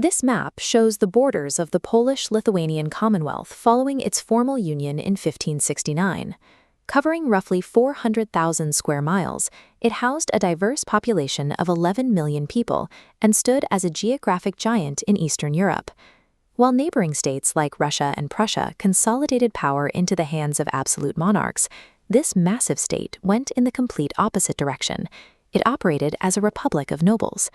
This map shows the borders of the Polish-Lithuanian Commonwealth following its formal union in 1569. Covering roughly 400,000 square miles, it housed a diverse population of 11 million people and stood as a geographic giant in Eastern Europe. While neighboring states like Russia and Prussia consolidated power into the hands of absolute monarchs, this massive state went in the complete opposite direction. It operated as a republic of nobles.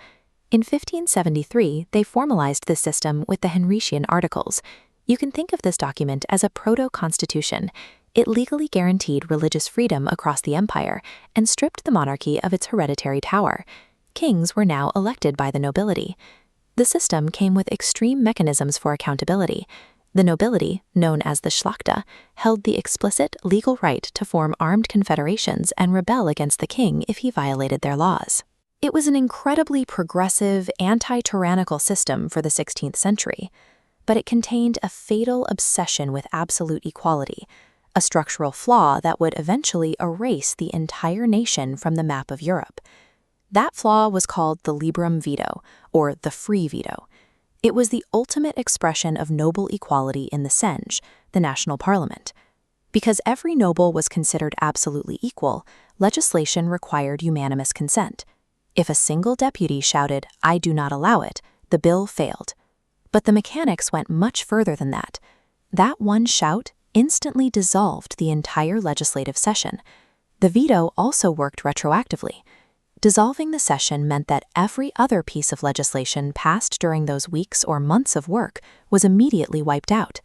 In 1573, they formalized this system with the Henrician Articles. You can think of this document as a proto-constitution. It legally guaranteed religious freedom across the empire and stripped the monarchy of its hereditary power. Kings were now elected by the nobility. The system came with extreme mechanisms for accountability. The nobility, known as the Szlachta, held the explicit legal right to form armed confederations and rebel against the king if he violated their laws. It was an incredibly progressive, anti-tyrannical system for the 16th century, but it contained a fatal obsession with absolute equality, a structural flaw that would eventually erase the entire nation from the map of Europe. That flaw was called the Liberum Veto, or the free veto. It was the ultimate expression of noble equality in the Sejm, the national parliament. Because every noble was considered absolutely equal, legislation required unanimous consent. If a single deputy shouted, "I do not allow it," the bill failed. But the mechanics went much further than that. That one shout instantly dissolved the entire legislative session. The veto also worked retroactively. Dissolving the session meant that every other piece of legislation passed during those weeks or months of work was immediately wiped out.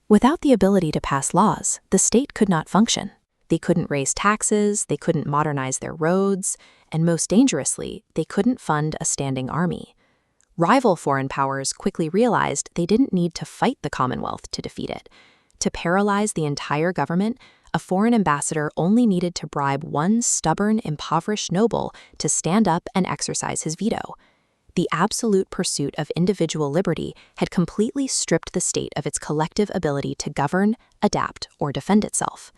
Without the ability to pass laws, the state could not function. They couldn't raise taxes, they couldn't modernize their roads, and most dangerously, they couldn't fund a standing army. Rival foreign powers quickly realized they didn't need to fight the Commonwealth to defeat it. To paralyze the entire government, a foreign ambassador only needed to bribe one stubborn, impoverished noble to stand up and exercise his veto. The absolute pursuit of individual liberty had completely stripped the state of its collective ability to govern, adapt, or defend itself.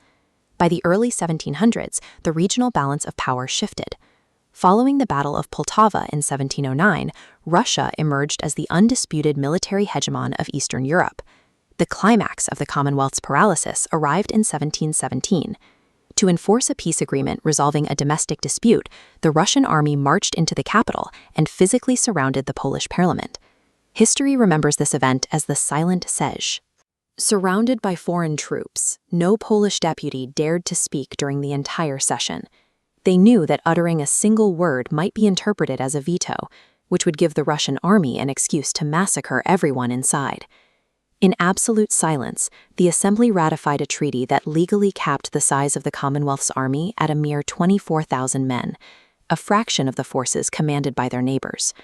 By the early 1700s, the regional balance of power shifted. Following the Battle of Poltava in 1709, Russia emerged as the undisputed military hegemon of Eastern Europe. The climax of the Commonwealth's paralysis arrived in 1717. To enforce a peace agreement resolving a domestic dispute, the Russian army marched into the capital and physically surrounded the Polish parliament. History remembers this event as the Silent Sejm. Surrounded by foreign troops, no Polish deputy dared to speak during the entire session. They knew that uttering a single word might be interpreted as a veto, which would give the Russian army an excuse to massacre everyone inside. In absolute silence, the Assembly ratified a treaty that legally capped the size of the Commonwealth's army at a mere 24,000 men, a fraction of the forces commanded by their neighbors.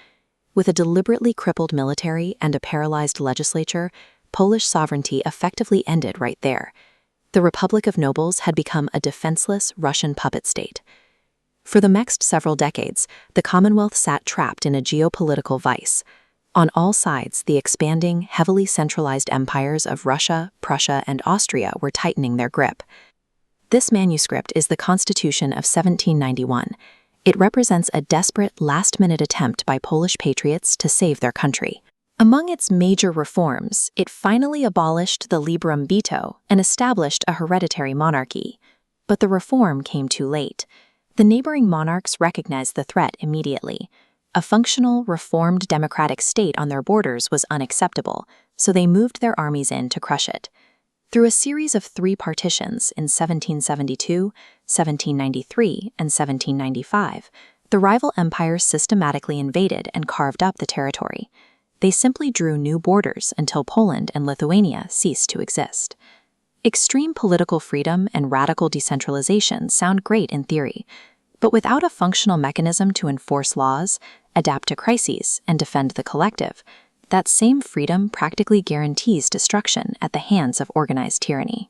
With a deliberately crippled military and a paralyzed legislature, Polish sovereignty effectively ended right there. The Republic of Nobles had become a defenseless Russian puppet state. For the next several decades, the Commonwealth sat trapped in a geopolitical vice. On all sides, the expanding, heavily centralized empires of Russia, Prussia, and Austria were tightening their grip. This manuscript is the Constitution of 1791. It represents a desperate, last-minute attempt by Polish patriots to save their country. Among its major reforms, it finally abolished the Liberum Veto and established a hereditary monarchy. But the reform came too late. The neighboring monarchs recognized the threat immediately. A functional, reformed democratic state on their borders was unacceptable, so they moved their armies in to crush it. Through a series of three partitions in 1772, 1793, and 1795, the rival empires systematically invaded and carved up the territory. They simply drew new borders until Poland and Lithuania ceased to exist. Extreme political freedom and radical decentralization sound great in theory, but without a functional mechanism to enforce laws, adapt to crises, and defend the collective, that same freedom practically guarantees destruction at the hands of organized tyranny.